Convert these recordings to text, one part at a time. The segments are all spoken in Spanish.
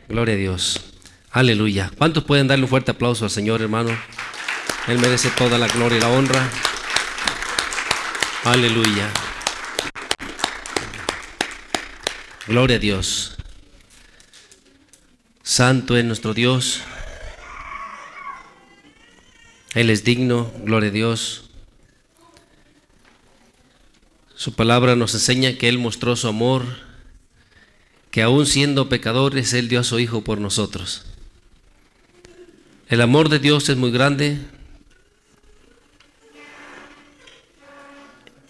Gloria a Dios. Aleluya. ¿Cuántos pueden darle un fuerte aplauso al Señor, hermano? Él merece toda la gloria y la honra. Aleluya. Gloria a Dios. Santo es nuestro Dios. Él es digno. Gloria a Dios. Su palabra nos enseña que Él mostró su amor, que aún siendo pecadores, Él dio a su Hijo por nosotros. El amor de Dios es muy grande.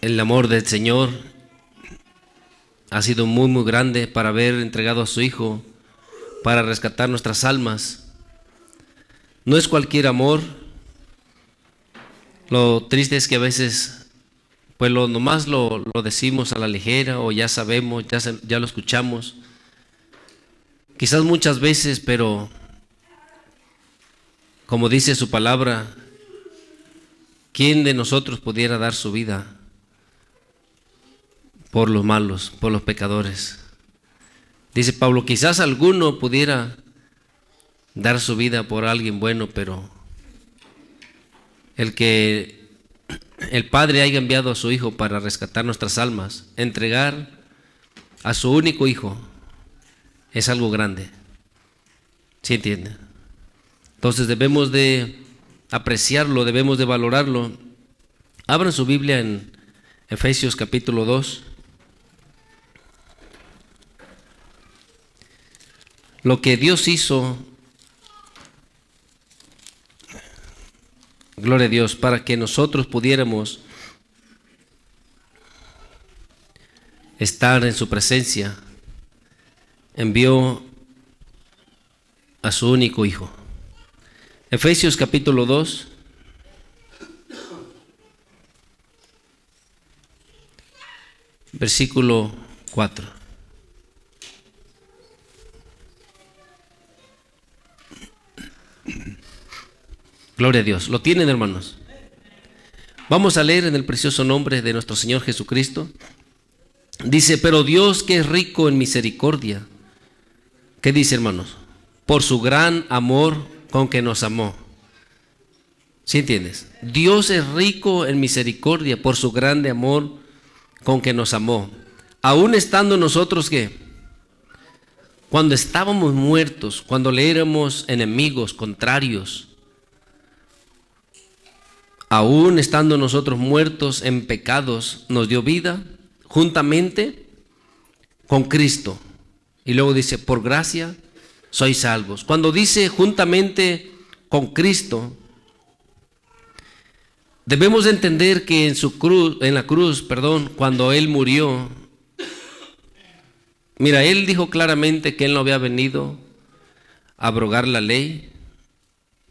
El amor del Señor ha sido muy, muy grande para haber entregado a su Hijo para rescatar nuestras almas. No es cualquier amor. Lo triste es que a veces pues nomás lo decimos a la ligera, o ya sabemos, ya lo escuchamos. Quizás muchas veces, pero como dice su palabra, ¿quién de nosotros pudiera dar su vida por los malos, por los pecadores? Dice Pablo, quizás alguno pudiera dar su vida por alguien bueno, pero el que el Padre haya enviado a su Hijo para rescatar nuestras almas, entregar a su único Hijo, es algo grande. ¿Sí entienden? Entonces debemos de apreciarlo, debemos de valorarlo. Abran su Biblia en Efesios capítulo 2. Lo que Dios hizo, gloria a Dios, para que nosotros pudiéramos estar en su presencia, envió a su único Hijo. Efesios capítulo 2, versículo 4. Gloria a Dios. ¿Lo tienen, hermanos? Vamos a leer en el precioso nombre de nuestro Señor Jesucristo. Dice, pero Dios, que es rico en misericordia. ¿Qué dice, hermanos? Por su gran amor con que nos amó. ¿Sí entiendes? Dios es rico en misericordia por su grande amor con que nos amó. Aún estando nosotros, ¿qué? Cuando estábamos muertos, cuando le éramos enemigos, contrarios, aún estando nosotros muertos en pecados, nos dio vida juntamente con Cristo. Y luego dice, por gracia sois salvos. Cuando dice juntamente con Cristo, debemos de entender que en la cruz, cuando Él murió, mira, Él dijo claramente que Él no había venido a abrogar la ley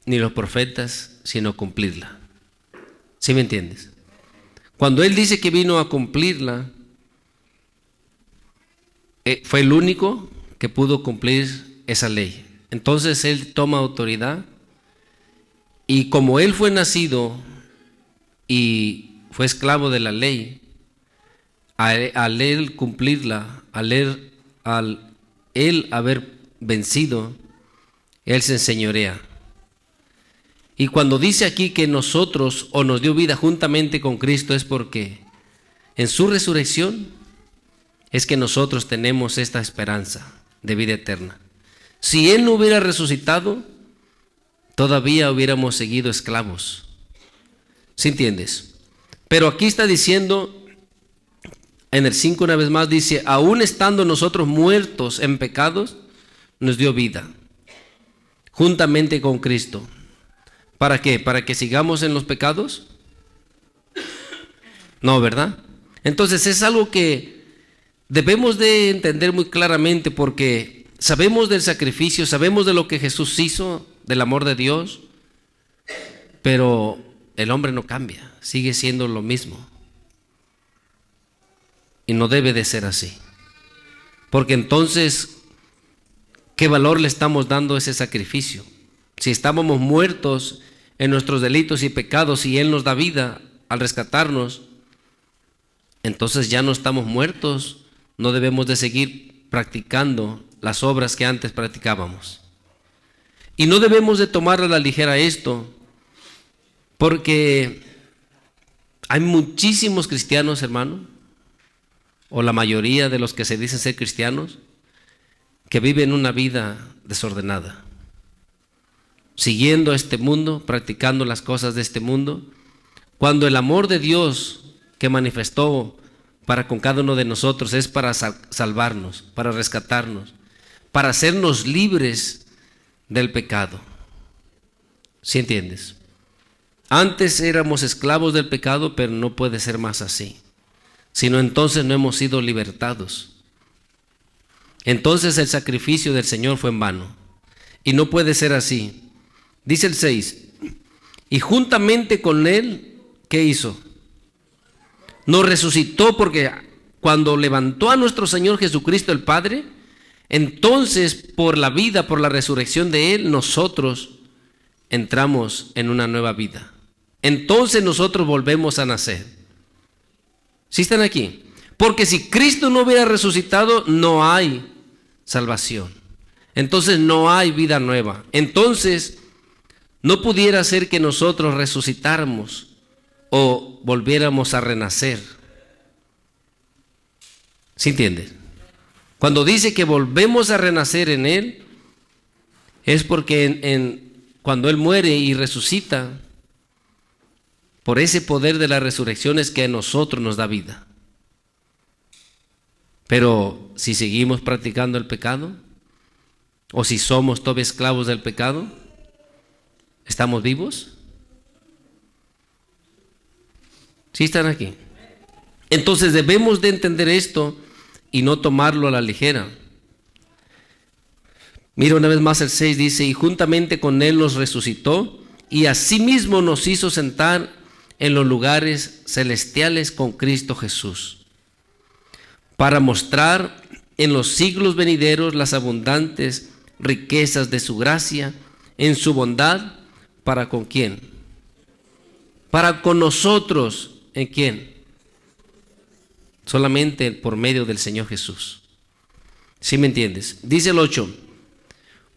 ni los profetas, sino cumplirla. ¿Sí me entiendes? Cuando Él dice que vino a cumplirla, fue el único que pudo cumplir esa ley. Entonces Él toma autoridad, y como Él fue nacido y fue esclavo de la ley, al Él cumplirla, al Él haber vencido, Él se enseñorea. Y cuando dice aquí que nosotros, o nos dio vida juntamente con Cristo, es porque en su resurrección es que nosotros tenemos esta esperanza de vida eterna. Si Él no hubiera resucitado, todavía hubiéramos seguido esclavos. ¿Sí entiendes? Pero aquí está diciendo, en el 5 una vez más, dice, aún estando nosotros muertos en pecados, nos dio vida juntamente con Cristo. ¿Para qué? ¿Para que sigamos en los pecados? No, ¿verdad? Entonces es algo que debemos de entender muy claramente, porque sabemos del sacrificio, sabemos de lo que Jesús hizo, del amor de Dios, pero el hombre no cambia, sigue siendo lo mismo. Y no debe de ser así, porque entonces, ¿qué valor le estamos dando a ese sacrificio? Si estábamos muertos en nuestros delitos y pecados y Él nos da vida al rescatarnos, entonces ya no estamos muertos, no debemos de seguir practicando las obras que antes practicábamos. Y no debemos de tomar a la ligera esto, porque hay muchísimos cristianos, hermano, o la mayoría de los que se dicen ser cristianos, que viven una vida desordenada, siguiendo este mundo, practicando las cosas de este mundo, cuando el amor de Dios que manifestó para con cada uno de nosotros es para salvarnos, para rescatarnos, para hacernos libres del pecado. ¿Sí entiendes? Antes éramos esclavos del pecado, pero no puede ser más así, sino entonces no hemos sido libertados. Entonces el sacrificio del Señor fue en vano, y no puede ser así. Dice el 6, y juntamente con Él, ¿qué hizo? Nos resucitó, porque cuando levantó a nuestro Señor Jesucristo el Padre, entonces por la vida, por la resurrección de Él, nosotros entramos en una nueva vida. Entonces nosotros volvemos a nacer. ¿Sí están aquí? Porque si Cristo no hubiera resucitado, no hay salvación. Entonces no hay vida nueva. Entonces no pudiera ser que nosotros resucitáramos o volviéramos a renacer. ¿Sí entiendes? Cuando dice que volvemos a renacer en Él, es porque cuando Él muere y resucita, por ese poder de la resurrección es que a nosotros nos da vida. Pero si seguimos practicando el pecado, o si somos todavía esclavos del pecado, ¿estamos vivos? ¿Sí están aquí? Entonces debemos de entender esto y no tomarlo a la ligera. Mira una vez más el 6, dice, y juntamente con Él nos resucitó y asimismo nos hizo sentar en los lugares celestiales con Cristo Jesús, para mostrar en los siglos venideros las abundantes riquezas de su gracia, en su bondad, ¿para con quién? Para con nosotros, ¿en quién? Solamente por medio del Señor Jesús. ¿Sí me entiendes? Dice el 8,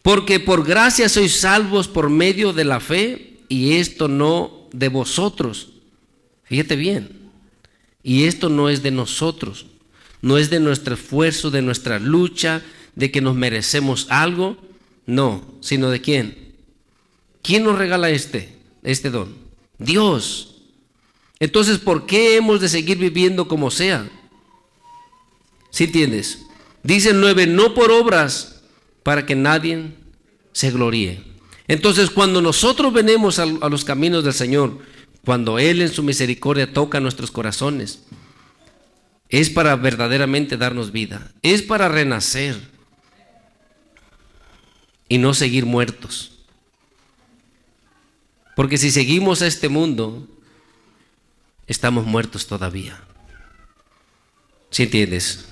porque por gracia sois salvos por medio de la fe, y esto no de vosotros. Fíjate bien, y esto no es de nosotros, no es de nuestro esfuerzo, de nuestra lucha, de que nos merecemos algo, no, sino de quién. ¿Quién nos regala este don? Dios. Entonces, ¿por qué hemos de seguir viviendo como sea? ¿Sí entiendes? Dice el 9, no por obras, para que nadie se gloríe. Entonces, cuando nosotros venimos a los caminos del Señor, cuando Él en su misericordia toca nuestros corazones, es para verdaderamente darnos vida, es para renacer y no seguir muertos. Porque si seguimos a este mundo, estamos muertos todavía. ¿Sí entiendes?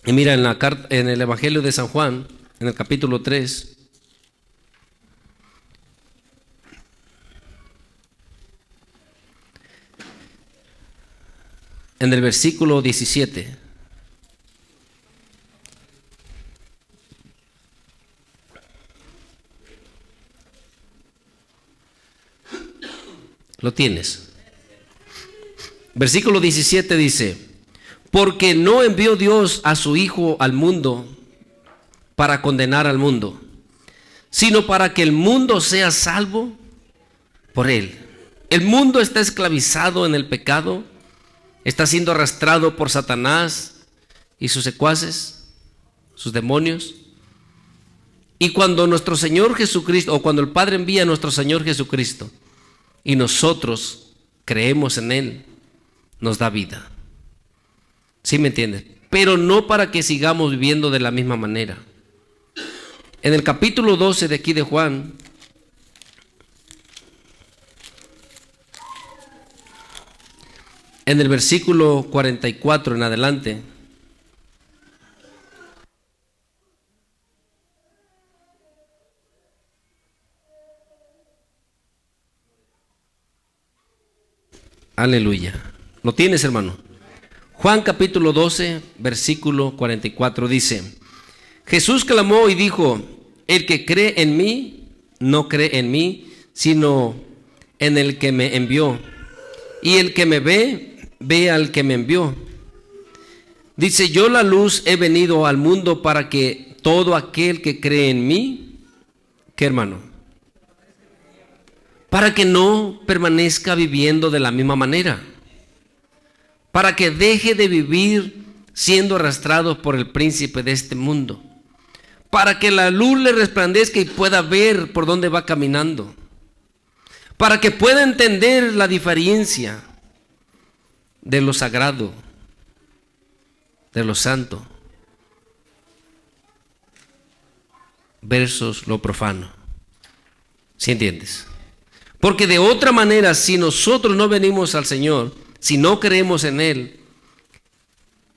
Y mira, en el Evangelio de San Juan, en el capítulo 3, en el versículo 17. ¿Lo tienes? Versículo 17 dice, porque no envió Dios a su Hijo al mundo para condenar al mundo, sino para que el mundo sea salvo por Él. El mundo está esclavizado en el pecado, está siendo arrastrado por Satanás y sus secuaces, sus demonios. Y cuando nuestro Señor Jesucristo, o cuando el Padre envía a nuestro Señor Jesucristo, y nosotros creemos en Él, nos da vida. ¿Sí me entiendes? Pero no para que sigamos viviendo de la misma manera. En el capítulo 12 de aquí de Juan, en el versículo 44 en adelante, aleluya. ¿Lo tienes, hermano? Juan capítulo 12, versículo 44 dice, Jesús clamó y dijo: el que cree en mí, no cree en mí, sino en el que me envió. Y el que me ve, ve al que me envió. Dice: yo la luz he venido al mundo para que todo aquel que cree en mí, ¿qué, hermano? Para que no permanezca viviendo de la misma manera. Para que deje de vivir siendo arrastrado por el príncipe de este mundo. Para que la luz le resplandezca y pueda ver por dónde va caminando. Para que pueda entender la diferencia de lo sagrado, de lo santo, versus lo profano. ¿Sí entiendes? Porque de otra manera, si nosotros no venimos al Señor, si no creemos en Él,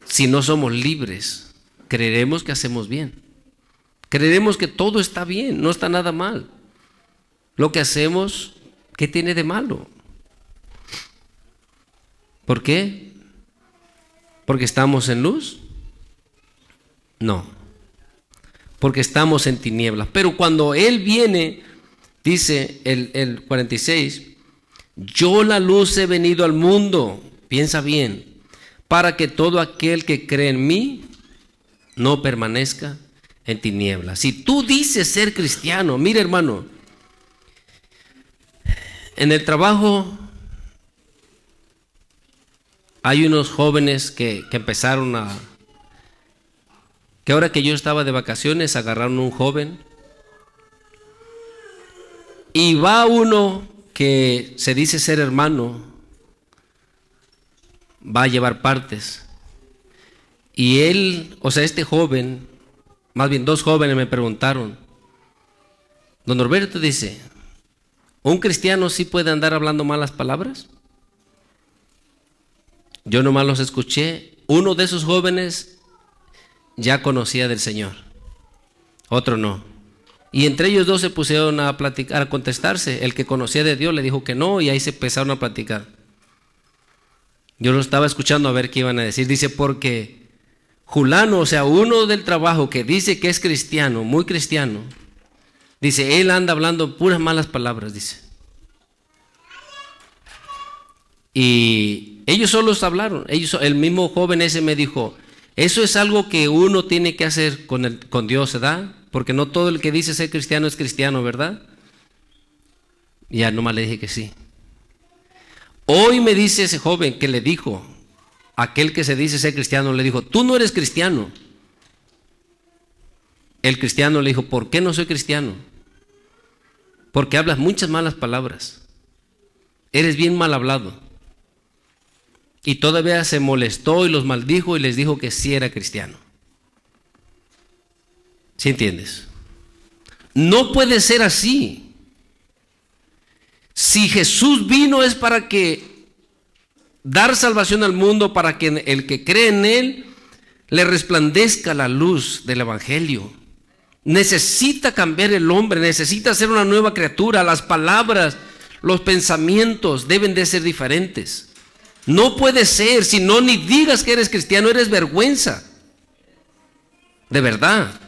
si no somos libres, creeremos que hacemos bien. Creeremos que todo está bien, no está nada mal. Lo que hacemos, ¿qué tiene de malo? ¿Por qué? ¿Porque estamos en luz? No. Porque estamos en tinieblas. Pero cuando Él viene, dice el 46, yo la luz he venido al mundo, piensa bien, para que todo aquel que cree en mí no permanezca en tinieblas. Si tú dices ser cristiano, mira, hermano, en el trabajo hay unos jóvenes que empezaron que ahora que yo estaba de vacaciones agarraron un joven y va uno que se dice ser hermano, va a llevar partes y él, o sea, este joven, más bien dos jóvenes me preguntaron: don Norberto, dice, ¿un cristiano sí puede andar hablando malas palabras? Yo nomás los escuché. Uno de esos jóvenes ya conocía del Señor, otro no. Y entre ellos dos se pusieron a platicar, a contestarse. El que conocía de Dios le dijo que no, y ahí se empezaron a platicar. Yo lo estaba escuchando a ver qué iban a decir. Dice: porque Julano, o sea, uno del trabajo que dice que es cristiano, muy cristiano, dice, él anda hablando puras malas palabras, dice. Y ellos solos hablaron. El mismo joven ese me dijo: eso es algo que uno tiene que hacer con Dios, ¿verdad? Porque no todo el que dice ser cristiano es cristiano, ¿verdad? Y ya nomás le dije que sí. Hoy me dice ese joven que le dijo, aquel que se dice ser cristiano, le dijo: tú no eres cristiano. El cristiano le dijo: ¿por qué no soy cristiano? Porque hablas muchas malas palabras. Eres bien mal hablado. Y todavía se molestó y los maldijo y les dijo que sí era cristiano. ¿Sí entiendes? No puede ser así. Si Jesús vino es para dar salvación al mundo, para que el que cree en Él le resplandezca la luz del Evangelio. Necesita cambiar el hombre, necesita ser una nueva criatura. Las palabras, los pensamientos deben de ser diferentes. No puede ser, si no, ni digas que eres cristiano, eres vergüenza. De verdad.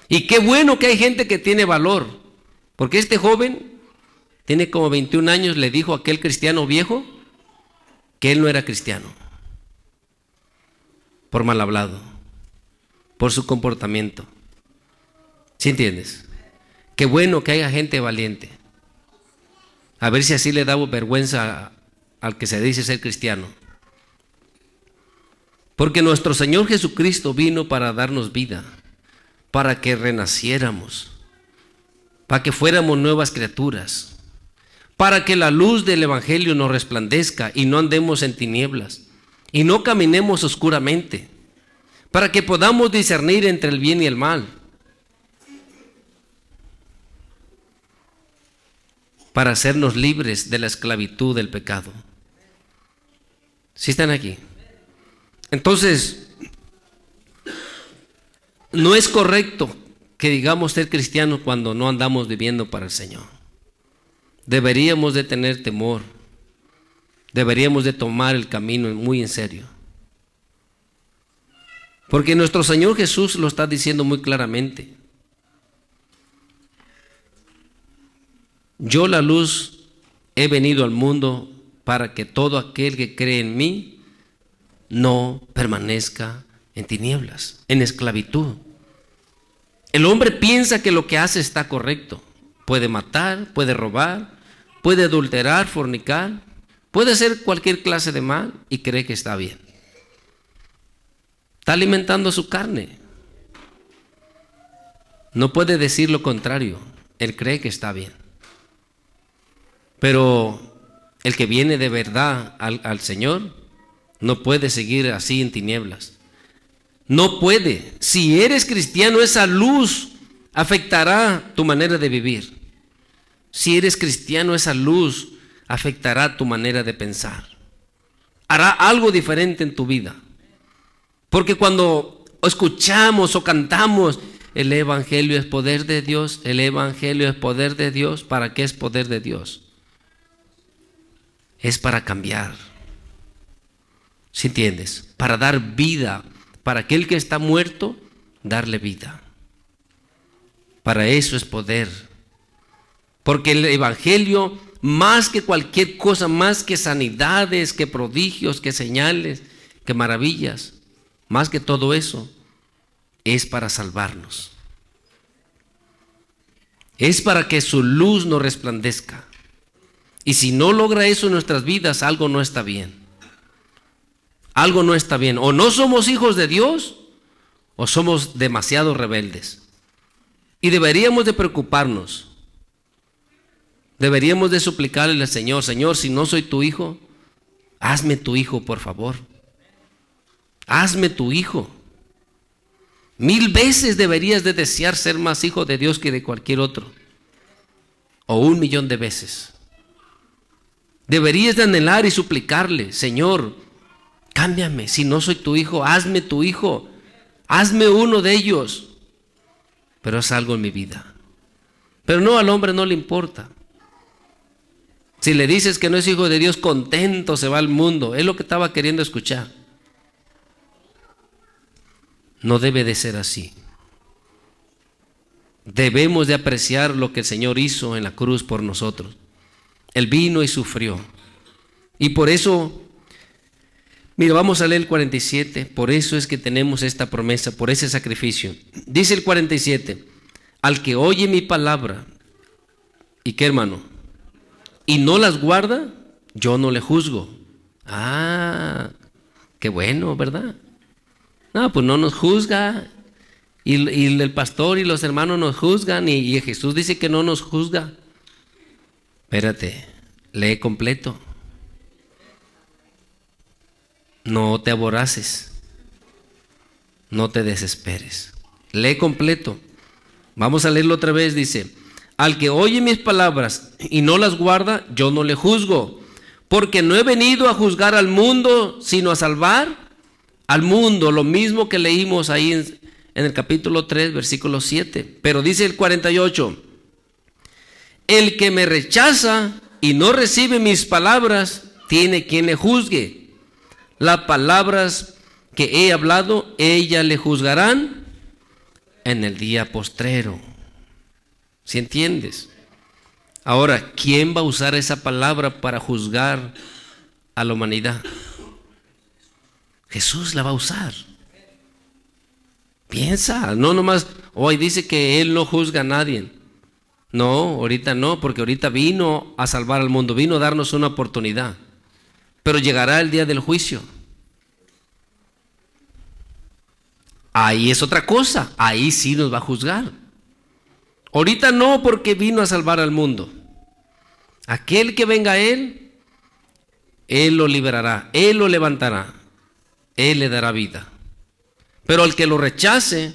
Y qué bueno que hay gente que tiene valor. Porque este joven tiene como 21 años, le dijo a aquel cristiano viejo que él no era cristiano. Por mal hablado, por su comportamiento. ¿Sí entiendes? Qué bueno que haya gente valiente. A ver si así le damos vergüenza al que se dice ser cristiano. Porque nuestro Señor Jesucristo vino para darnos vida, para que renaciéramos, para que fuéramos nuevas criaturas, para que la luz del Evangelio nos resplandezca y no andemos en tinieblas y no caminemos oscuramente, para que podamos discernir entre el bien y el mal, para hacernos libres de la esclavitud del pecado. ¿Sí están aquí? Entonces, no es correcto que digamos ser cristianos cuando no andamos viviendo para el Señor. Deberíamos de tener temor. Deberíamos de tomar el camino muy en serio. Porque nuestro Señor Jesús lo está diciendo muy claramente. Yo, la luz, he venido al mundo para que todo aquel que cree en mí no permanezca en tinieblas, en esclavitud. El hombre piensa que lo que hace está correcto. Puede matar, puede robar, puede adulterar, fornicar, puede hacer cualquier clase de mal y cree que está bien. Está alimentando su carne. No puede decir lo contrario. Él cree que está bien. Pero el que viene de verdad al Señor no puede seguir así en tinieblas. No puede. Si eres cristiano, esa luz afectará tu manera de vivir. Si eres cristiano, esa luz afectará tu manera de pensar. Hará algo diferente en tu vida. Porque cuando escuchamos o cantamos, el Evangelio es poder de Dios, el Evangelio es poder de Dios, ¿para qué es poder de Dios? Es para cambiar. ¿Sí entiendes? Para dar vida. Para aquel que está muerto, darle vida. Para eso es poder. Porque el Evangelio, más que cualquier cosa, más que sanidades, que prodigios, que señales, que maravillas, más que todo eso, es para salvarnos. Es para que su luz nos resplandezca. Y si no logra eso en nuestras vidas, algo no está bien. Algo no está bien. O no somos hijos de Dios, o somos demasiado rebeldes. Y deberíamos de preocuparnos. Deberíamos de suplicarle al Señor: Señor, si no soy tu hijo, hazme tu hijo, por favor. Hazme tu hijo. 1000 veces deberías de desear ser más hijo de Dios que de cualquier otro. O 1,000,000 de veces. Deberías de anhelar y suplicarle: Señor, cámbiame. Si no soy tu hijo, hazme tu hijo. Hazme uno de ellos. Pero es algo en mi vida. Pero no, al hombre no le importa. Si le dices que no es hijo de Dios, contento se va al mundo. Es lo que estaba queriendo escuchar. No debe de ser así. Debemos de apreciar lo que el Señor hizo en la cruz por nosotros. Él vino y sufrió. Y por eso, mira, vamos a leer el 47. Por eso es que tenemos esta promesa, por ese sacrificio. Dice el 47: al que oye mi palabra, ¿y qué, hermano? Y no las guarda, yo no le juzgo. Ah, qué bueno, ¿verdad? No, pues no nos juzga. Y el pastor y los hermanos nos juzgan. Y Jesús dice que no nos juzga. Espérate, lee completo. No te aboraces. No te desesperes. Lee completo. Vamos a leerlo otra vez. Dice: al que oye mis palabras y no las guarda, yo no le juzgo. Porque no he venido a juzgar al mundo, sino a salvar al mundo. Lo mismo que leímos ahí en el capítulo 3, versículo 7. Pero dice el 48: el que me rechaza y no recibe mis palabras, tiene quien le juzgue. Las palabras que he hablado, ellas le juzgarán en el día postrero. ¿Sí entiendes? Ahora, ¿quién va a usar esa palabra para juzgar a la humanidad? Jesús la va a usar. Piensa, no nomás, hoy dice que Él no juzga a nadie. No, ahorita no, porque ahorita vino a salvar al mundo, vino a darnos una oportunidad. Pero llegará el día del juicio. Ahí es otra cosa, ahí sí nos va a juzgar. Ahorita no, porque vino a salvar al mundo. Aquel que venga a Él, Él lo liberará, Él lo levantará, Él le dará vida. Pero al que lo rechace,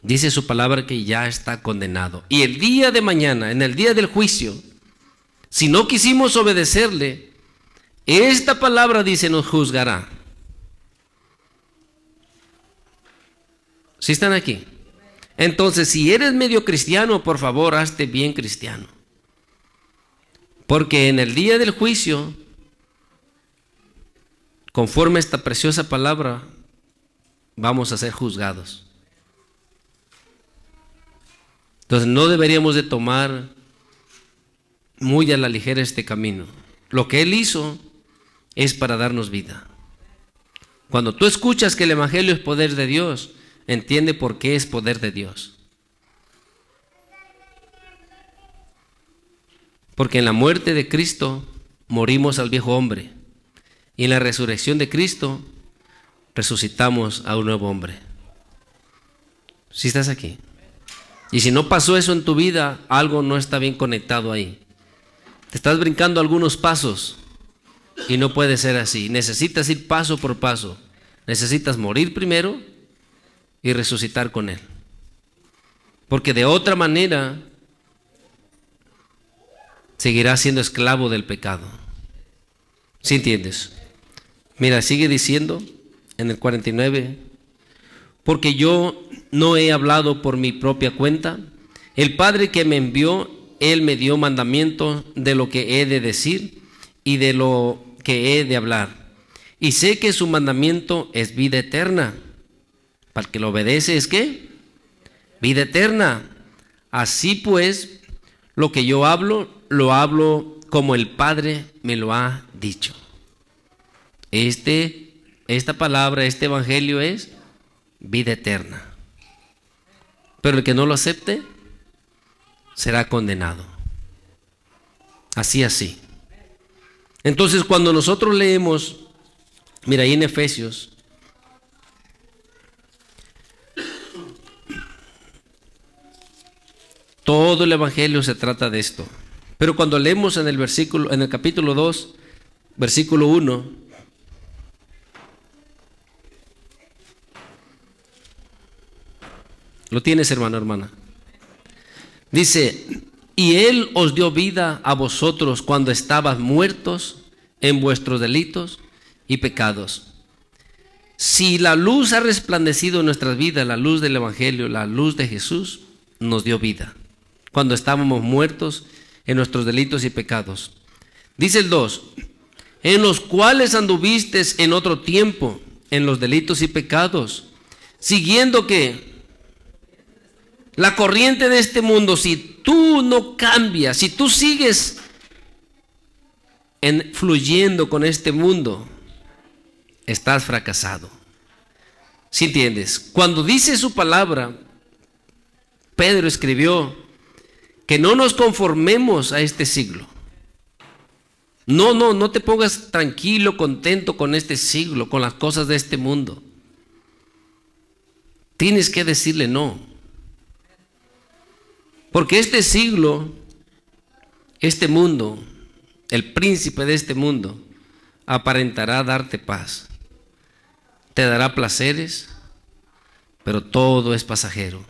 dice su palabra que ya está condenado. Y el día de mañana, en el día del juicio, si no quisimos obedecerle, esta palabra dice nos juzgará. ¿Sí están aquí? Entonces, si eres medio cristiano, por favor, hazte bien cristiano. Porque en el día del juicio, conforme a esta preciosa palabra, vamos a ser juzgados. Entonces no deberíamos de tomar muy a la ligera este camino. Lo que Él hizo es para darnos vida. Cuando tú escuchas que el Evangelio es poder de Dios, entiende por qué es poder de Dios. Porque en la muerte de Cristo morimos al viejo hombre y en la resurrección de Cristo resucitamos a un nuevo hombre. ¿Sí estás aquí? Y si no pasó eso en tu vida, algo no está bien conectado ahí. Te estás brincando algunos pasos y no puede ser así. Necesitas ir paso por paso. Necesitas morir primero y resucitar con Él. Porque de otra manera seguirás siendo esclavo del pecado. ¿Sí entiendes? Mira, sigue diciendo en el 49, porque yo no he hablado por mi propia cuenta. El Padre que me envió, Él me dio mandamiento de lo que he de decir y de lo que he de hablar. Y sé que su mandamiento es vida eterna. Para el que lo obedece es ¿qué? Vida eterna. Así pues, lo que yo hablo, lo hablo como el Padre me lo ha dicho. Esta palabra, este evangelio es vida eterna. Pero el que no lo acepte será condenado. Así. Entonces, cuando nosotros leemos, mira ahí en Efesios, todo el evangelio se trata de esto. Pero cuando leemos en el capítulo 2, versículo 1, ¿lo tienes, hermano, hermana? Dice, y Él os dio vida a vosotros cuando estabas muertos en vuestros delitos y pecados. Si la luz ha resplandecido en nuestras vidas, la luz del evangelio, la luz de Jesús, nos dio vida cuando estábamos muertos en nuestros delitos y pecados. Dice el 2, en los cuales anduviste en otro tiempo, en los delitos y pecados, siguiendo que la corriente de este mundo. Si tú no cambias, si tú sigues fluyendo con este mundo, estás fracasado. ¿Sí entiendes? Cuando dice su palabra, Pedro escribió que no nos conformemos a este siglo. No te pongas tranquilo, contento con este siglo, con las cosas de este mundo. Tienes que decirle no. Porque este siglo, este mundo, el príncipe de este mundo, aparentará darte paz. Te dará placeres, pero todo es pasajero.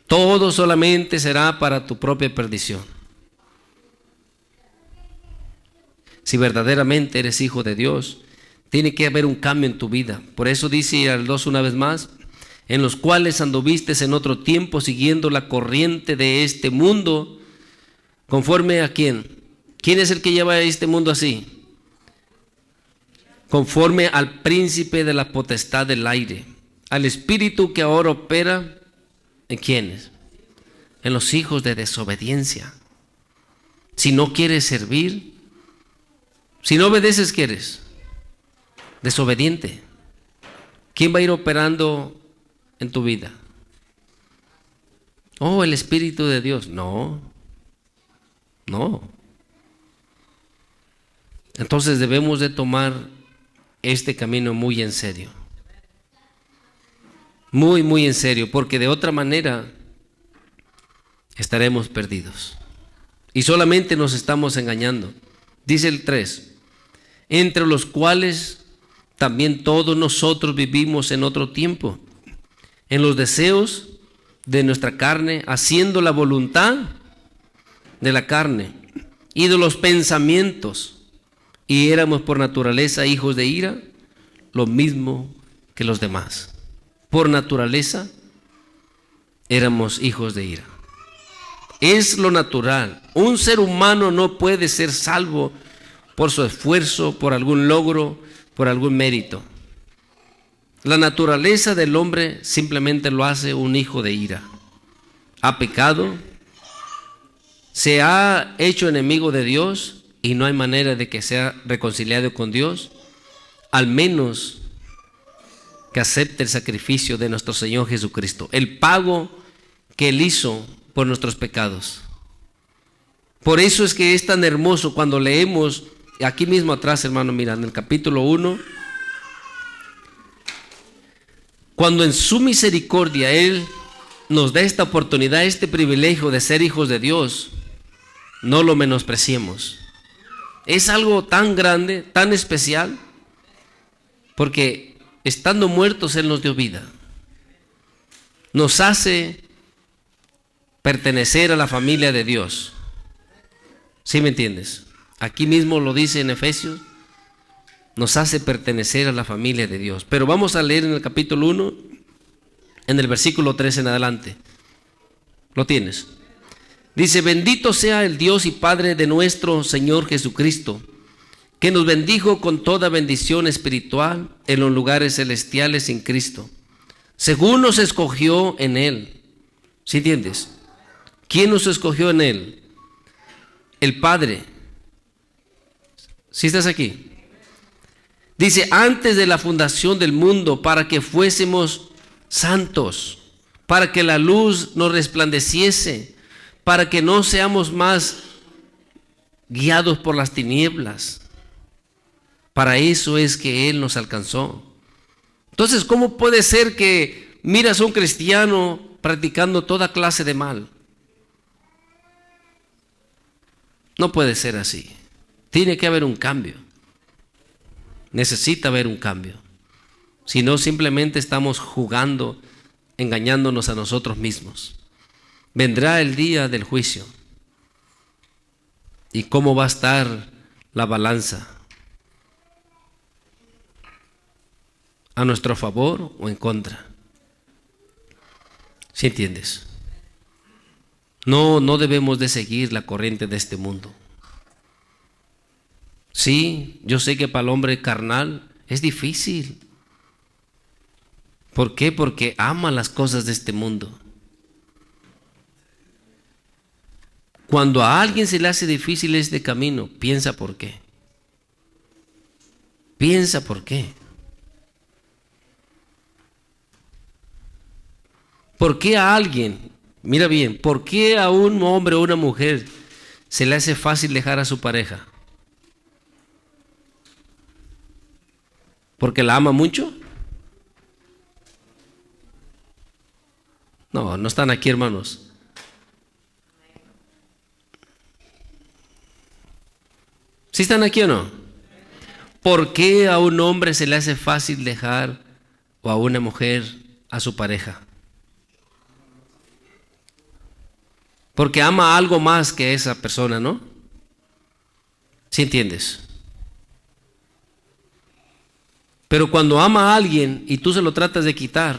Todo solamente será para tu propia perdición. Si verdaderamente eres hijo de Dios, tiene que haber un cambio en tu vida. Por eso dice al 2 una vez más, en los cuales anduviste en otro tiempo siguiendo la corriente de este mundo, conforme a quién. ¿Quién es el que lleva este mundo así? Conforme al príncipe de la potestad del aire, al espíritu que ahora opera, ¿en quiénes? En los hijos de desobediencia. Si no quieres servir, si no obedeces, ¿qué eres? Desobediente. ¿Quién va a ir operando en tu vida? Oh, el Espíritu de Dios. No. Entonces debemos de tomar este camino muy en serio. Muy en serio, porque de otra manera estaremos perdidos. Y solamente nos estamos engañando. Dice el 3, entre los cuales también todos nosotros vivimos en otro tiempo, en los deseos de nuestra carne, haciendo la voluntad de la carne y de los pensamientos, y éramos por naturaleza hijos de ira, lo mismo que los demás. Por naturaleza éramos hijos de ira. Es lo natural. Un ser humano no puede ser salvo por su esfuerzo, por algún logro, por algún mérito. La naturaleza del hombre simplemente lo hace un hijo de ira. Ha pecado, se ha hecho enemigo de Dios y no hay manera de que sea reconciliado con Dios, al menos que acepte el sacrificio de nuestro Señor Jesucristo, el pago que Él hizo por nuestros pecados. Por eso es que es tan hermoso cuando leemos, aquí mismo atrás, hermano, mira, en el capítulo 1, cuando en su misericordia Él nos da esta oportunidad, este privilegio de ser hijos de Dios, no lo menospreciemos. Es algo tan grande, tan especial, porque estando muertos Él nos dio vida. Nos hace pertenecer a la familia de Dios. ¿Sí me entiendes? Aquí mismo lo dice en Efesios, nos hace pertenecer a la familia de Dios. Pero vamos a leer en el capítulo 1, en el versículo 3 en adelante. ¿Lo tienes? Dice: bendito sea el Dios y Padre de nuestro Señor Jesucristo, que nos bendijo con toda bendición espiritual en los lugares celestiales en Cristo, según nos escogió en Él. ¿Sí entiendes? ¿Quién nos escogió en Él? El Padre. ¿Sí estás aquí? Dice: antes de la fundación del mundo, para que fuésemos santos, para que la luz nos resplandeciese, para que no seamos más guiados por las tinieblas. Para eso es que Él nos alcanzó. Entonces, ¿cómo puede ser que miras a un cristiano practicando toda clase de mal? No puede ser así. Tiene que haber un cambio. Necesita haber un cambio. Si no, simplemente estamos jugando, engañándonos a nosotros mismos. Vendrá el día del juicio. ¿Y cómo va a estar la balanza? ¿A nuestro favor o en contra? ¿Sí entiendes? No debemos de seguir la corriente de este mundo. Sí, yo sé que para el hombre carnal es difícil. ¿Por qué? Porque ama las cosas de este mundo. Cuando a alguien se le hace difícil este camino, piensa por qué. Piensa por qué. ¿Por qué a alguien, mira bien, por qué a un hombre o una mujer se le hace fácil dejar a su pareja? ¿Porque la ama mucho? No están aquí, hermanos. ¿Sí están aquí o no? ¿Por qué a un hombre se le hace fácil dejar o a una mujer a su pareja? Porque ama algo más que esa persona, ¿no? ¿Sí entiendes? Pero cuando ama a alguien y tú se lo tratas de quitar,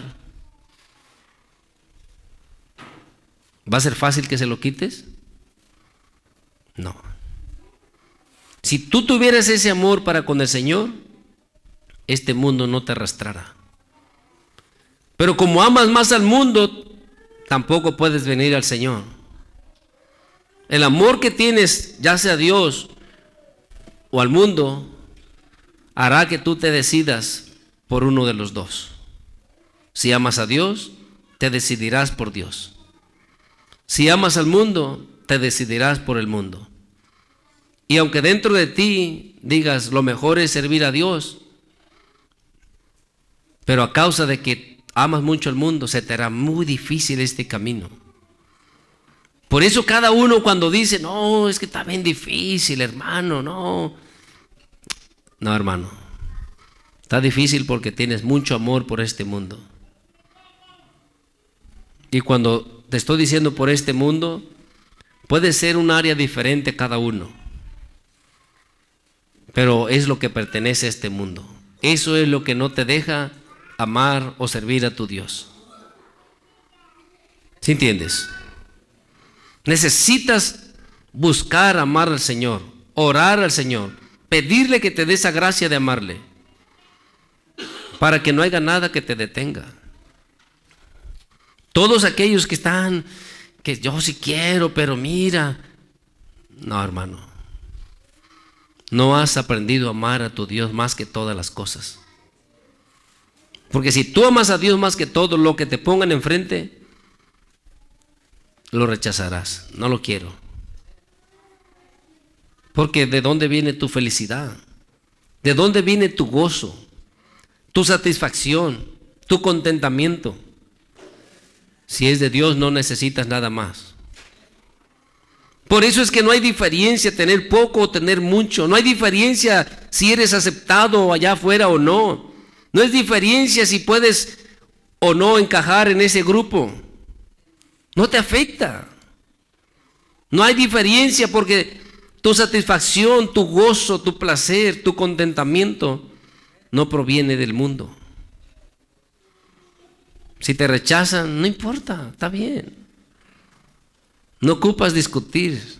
¿va a ser fácil que se lo quites? No. Si tú tuvieras ese amor para con el Señor, este mundo no te arrastrará. Pero como amas más al mundo, tampoco puedes venir al Señor. El amor que tienes, ya sea a Dios o al mundo, hará que tú te decidas por uno de los dos. Si amas a Dios, te decidirás por Dios. Si amas al mundo, te decidirás por el mundo. Y aunque dentro de ti digas lo mejor es servir a Dios, pero a causa de que amas mucho al mundo, se te hará muy difícil este camino. Por eso cada uno cuando dice, no, es que está bien difícil, hermano, no, hermano, está difícil porque tienes mucho amor por este mundo. Y cuando te estoy diciendo por este mundo, puede ser un área diferente cada uno, pero es lo que pertenece a este mundo. Eso es lo que no te deja amar o servir a tu Dios. ¿Sí entiendes? Necesitas buscar amar al Señor, orar al Señor, pedirle que te dé esa gracia de amarle. para que no haya nada que te detenga. Todos aquellos que están, que yo sí quiero, pero mira. No, hermano. No has aprendido a amar a tu Dios más que todas las cosas. Porque si tú amas a Dios más que todo, lo que te pongan enfrente, lo rechazarás. No lo quiero. Porque ¿de dónde viene tu felicidad? ¿De dónde viene tu gozo? Tu satisfacción, tu contentamiento. Si es de Dios, no necesitas nada más. Por eso es que no hay diferencia tener poco o tener mucho. No hay diferencia si eres aceptado allá afuera o no. No es diferencia si puedes o no encajar en ese grupo. No te afecta. No hay diferencia porque tu satisfacción, tu gozo, tu placer, tu contentamiento no proviene del mundo. Si te rechazan, no importa, está bien. No ocupas discutir.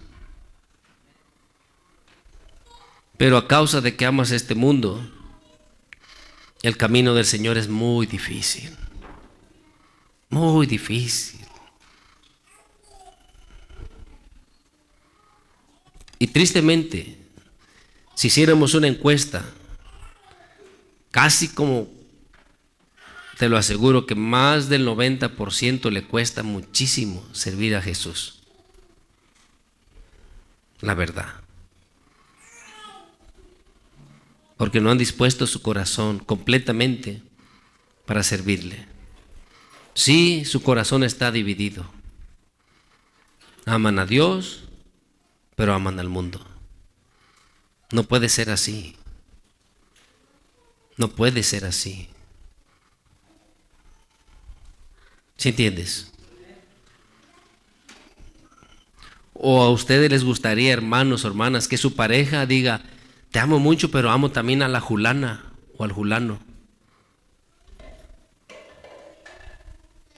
Pero a causa de que amas este mundo, el camino del Señor es muy difícil. Muy difícil. Y tristemente, si hiciéramos una encuesta, casi como te lo aseguro que más del 90% le cuesta muchísimo servir a Jesús. La verdad. Porque no han dispuesto su corazón completamente para servirle. Sí, su corazón está dividido. Aman a Dios, pero aman al mundo. No puede ser así. No puede ser así. ¿Sí entiendes? ¿O a ustedes les gustaría, hermanos o hermanas, que su pareja diga, te amo mucho, pero amo también a la fulana o al fulano?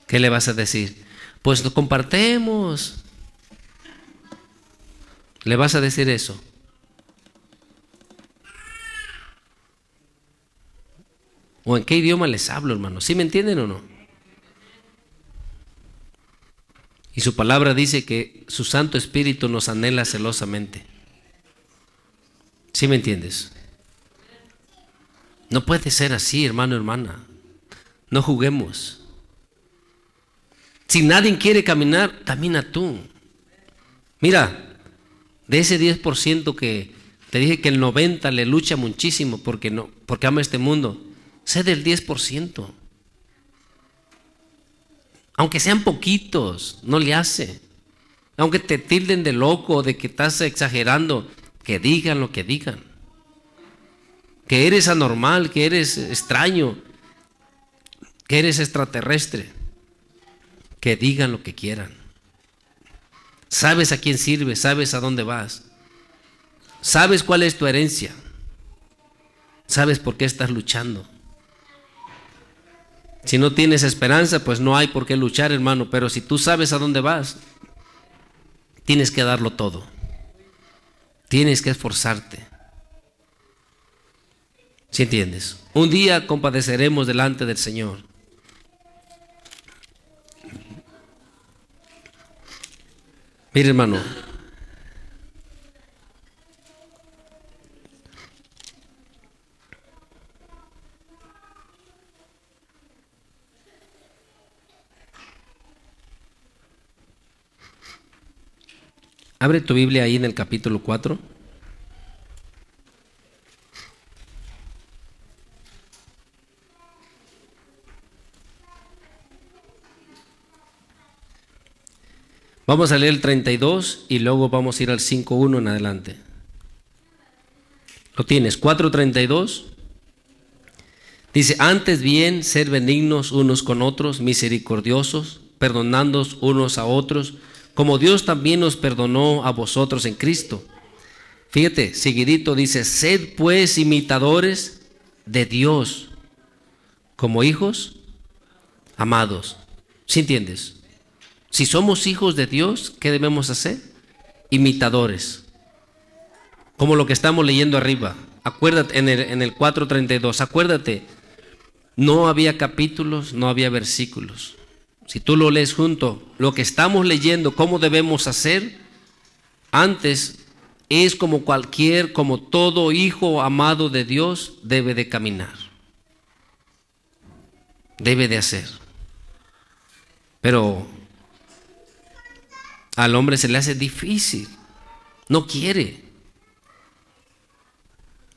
¿Qué le vas a decir? Pues lo compartemos. ¿Le vas a decir eso? ¿O en qué idioma les hablo, hermanos? ¿Sí me entienden o no? Y su palabra dice que su Santo Espíritu nos anhela celosamente. ¿Sí me entiendes? No puede ser así, hermano, hermana. No juguemos. Si nadie quiere caminar, camina tú. Mira, de ese 10% que te dije que el 90% le lucha muchísimo porque ama este mundo, sé del 10%. Aunque sean poquitos, no le hace. Aunque te tilden de loco, de que estás exagerando, que digan lo que digan. Que eres anormal, que eres extraño, que eres extraterrestre. Que digan lo que quieran. Sabes a quién sirves, sabes a dónde vas. Sabes cuál es tu herencia. Sabes por qué estás luchando. Si no tienes esperanza, pues no hay por qué luchar, hermano. Pero si tú sabes a dónde vas, tienes que darlo todo. Tienes que esforzarte. ¿Sí entiendes? Un día compadeceremos delante del Señor. Mire, hermano. Abre tu Biblia ahí en el capítulo 4. Vamos a leer el 32 y luego vamos a ir al 5:1 en adelante. ¿Lo tienes? 4:32. Dice, antes bien, ser benignos unos con otros, misericordiosos, perdonándoos unos a otros, como Dios también nos perdonó a vosotros en Cristo. Fíjate, seguidito dice, sed pues imitadores de Dios, como hijos amados. ¿Sí entiendes? Si somos hijos de Dios, ¿qué debemos hacer? Imitadores. Como lo que estamos leyendo arriba. Acuérdate en el 4:32, acuérdate No había capítulos, no había versículos. Si tú lo lees junto, lo que estamos leyendo, cómo debemos hacer, antes es como todo hijo amado de Dios debe de caminar, debe de hacer. Pero al hombre se le hace difícil, no quiere.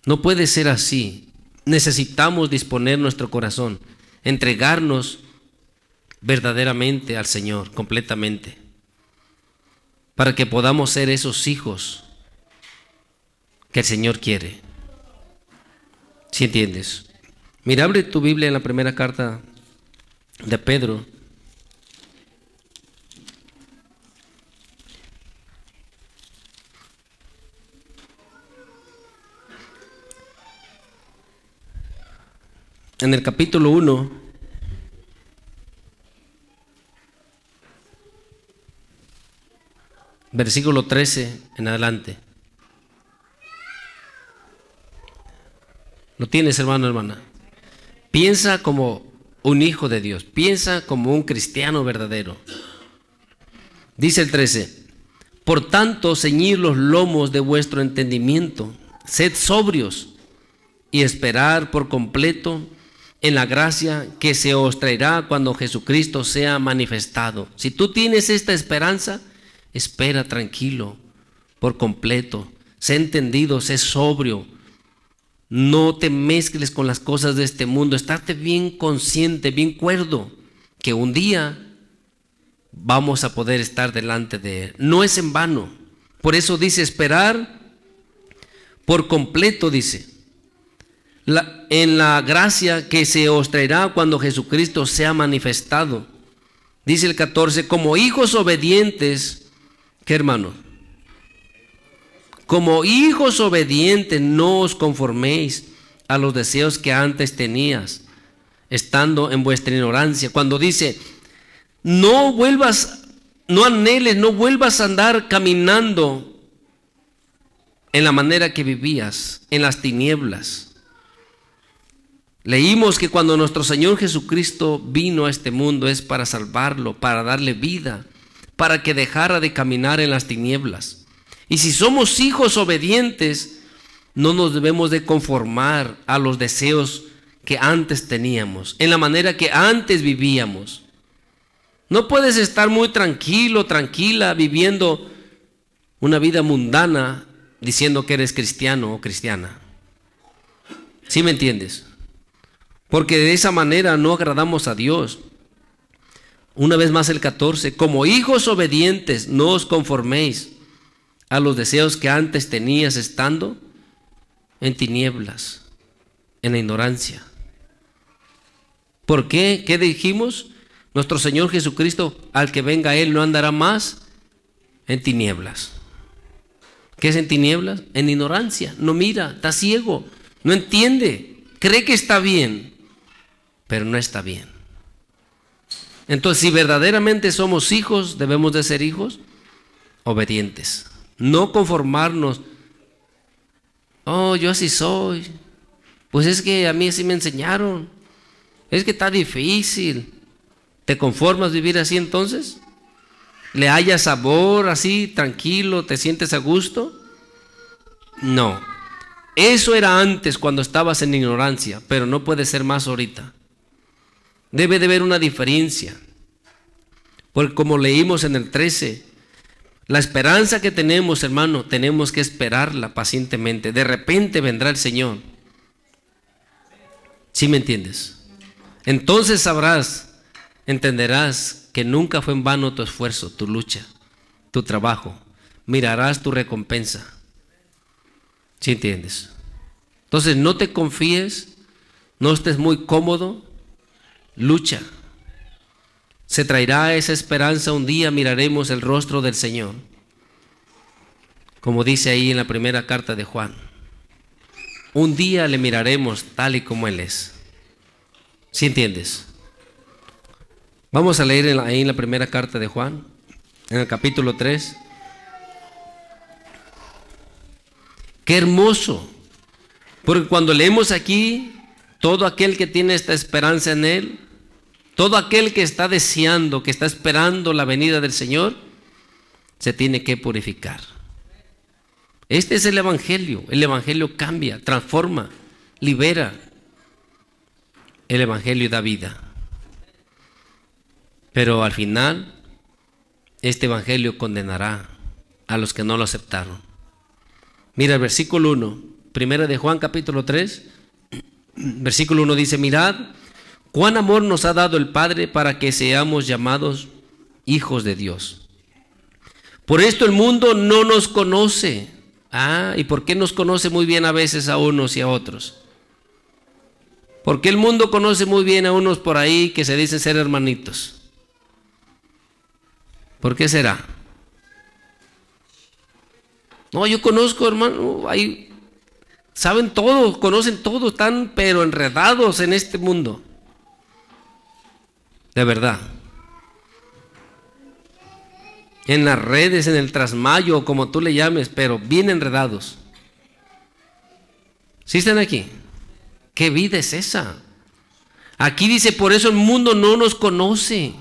No puede ser así. Necesitamos disponer nuestro corazón, entregarnos verdaderamente al Señor, completamente, para que podamos ser esos hijos que el Señor quiere. ¿Sí entiendes? Mira, abre tu Biblia en la primera carta de Pedro. En el capítulo 1, versículo 13 en adelante. ¿Lo tienes, hermano, hermana? Piensa como un hijo de Dios, piensa como un cristiano verdadero. Dice el 13: por tanto, ceñid los lomos de vuestro entendimiento, sed sobrios y esperad por completo en la gracia que se os traerá cuando Jesucristo sea manifestado. Si tú tienes esta esperanza, espera tranquilo, por completo, sé entendido, sé sobrio, no te mezcles con las cosas de este mundo, estate bien consciente, bien cuerdo, que un día vamos a poder estar delante de Él. No es en vano. Por eso dice esperar por completo, dice, en la gracia que se os traerá cuando Jesucristo sea manifestado. Dice el 14, como hijos obedientes, ¿qué, hermano? Como hijos obedientes, no os conforméis a los deseos que antes tenías, estando en vuestra ignorancia. Cuando dice, no anheles, no vuelvas a andar caminando en la manera que vivías, en las tinieblas. Leímos que cuando nuestro Señor Jesucristo vino a este mundo es para salvarlo, para darle vida, para que dejara de caminar en las tinieblas. Y si somos hijos obedientes, no nos debemos de conformar a los deseos que antes teníamos, en la manera que antes vivíamos. No puedes estar muy tranquilo, tranquila, viviendo una vida mundana, diciendo que eres cristiano o cristiana. ¿Sí me entiendes? Porque de esa manera no agradamos a Dios. Una vez más el 14, como hijos obedientes, no os conforméis a los deseos que antes tenías estando en tinieblas, en la ignorancia. ¿Por qué? ¿Qué dijimos? Nuestro Señor Jesucristo, al que venga a Él, no andará más en tinieblas. ¿Qué es en tinieblas? En ignorancia. No mira, está ciego, no entiende, cree que está bien, pero no está bien. Entonces, si verdaderamente somos hijos, debemos de ser hijos obedientes. No conformarnos. Oh, yo así soy. Pues es que a mí así me enseñaron. Es que está difícil. ¿Te conformas vivir así entonces? ¿Le hallas sabor así, tranquilo, te sientes a gusto? No. Eso era antes cuando estabas en ignorancia, pero no puede ser más ahorita. Debe de haber una diferencia. Porque como leímos en el 13, la esperanza que tenemos, hermano, tenemos que esperarla pacientemente. De repente vendrá el Señor. ¿Sí me entiendes? Entonces sabrás, entenderás que nunca fue en vano tu esfuerzo, tu lucha, tu trabajo. Mirarás tu recompensa. ¿Sí entiendes? Entonces no te confíes, no estés muy cómodo, lucha. Se traerá esa esperanza, un día miraremos el rostro del Señor. Como dice ahí en la primera carta de Juan. Un día le miraremos tal y como Él es. ¿Sí entiendes? Vamos a leer ahí en la primera carta de Juan, en el capítulo 3. Qué hermoso. Porque cuando leemos aquí, todo aquel que tiene esta esperanza en Él, todo aquel que está deseando, que está esperando la venida del Señor, se tiene que purificar. Este es el Evangelio. El Evangelio cambia, transforma, libera. El Evangelio da vida. Pero al final, este Evangelio condenará a los que no lo aceptaron. Mira el versículo 1, primera de Juan capítulo 3, versículo 1 dice: mirad, cuán amor nos ha dado el Padre para que seamos llamados hijos de Dios. Por esto el mundo no nos conoce. ¿Y por qué nos conoce muy bien a veces a unos y a otros? Porque el mundo conoce muy bien a unos por ahí que se dicen ser hermanitos. ¿Por qué será? No, yo conozco, hermano, ahí saben todo, conocen todo, están pero enredados en este mundo. De verdad. En las redes, en el trasmayo, como tú le llames, pero bien enredados. ¿Sí están aquí? ¿Qué vida es esa? Aquí dice, por eso el mundo no nos conoce.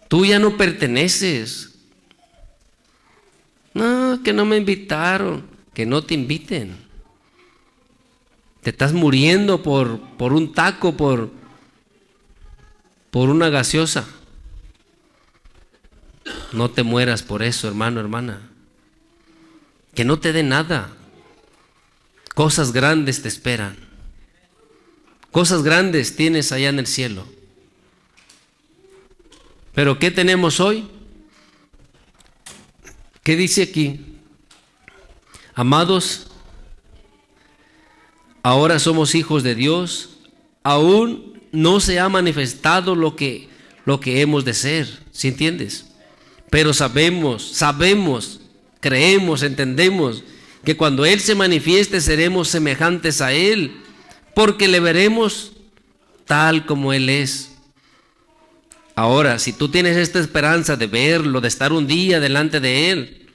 Tú ya no perteneces. No, que no me invitaron. Que no te inviten. Te estás muriendo por un taco, por una gaseosa. No te mueras por eso, hermano, hermana. Que no te dé nada. Cosas grandes te esperan. Cosas grandes tienes allá en el cielo. Pero ¿qué tenemos hoy? ¿Qué dice aquí? Amados, ahora somos hijos de Dios. Aún no se ha manifestado lo que hemos de ser. ¿Sí entiendes? Pero sabemos, creemos, entendemos que cuando Él se manifieste seremos semejantes a Él, porque le veremos tal como Él es. Ahora, si tú tienes esta esperanza de verlo, de estar un día delante de Él,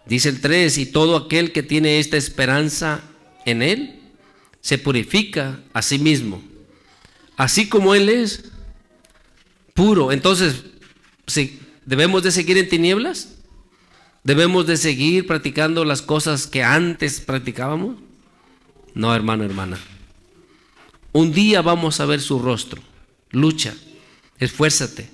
dice el 3, y todo aquel que tiene esta esperanza en Él, se purifica a sí mismo, así como Él es puro. Entonces, si ¿debemos de seguir en tinieblas? ¿Debemos de seguir practicando las cosas que antes practicábamos? No, hermano, hermana. Un día vamos a ver su rostro. Lucha, esfuérzate.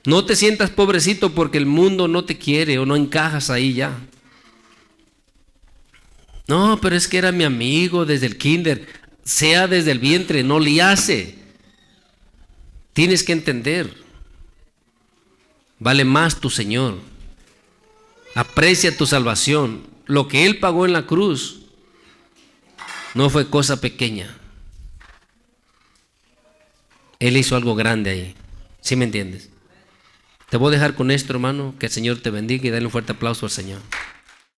No te sientas pobrecito porque el mundo no te quiere o no encajas ahí ya. No, pero es que era mi amigo desde el kinder, sea desde el vientre, no le hace. Tienes que entender. Vale más tu Señor. Aprecia tu salvación. Lo que Él pagó en la cruz no fue cosa pequeña. Él hizo algo grande ahí. ¿Sí me entiendes? Te voy a dejar con esto, hermano. Que el Señor te bendiga y dale un fuerte aplauso al Señor.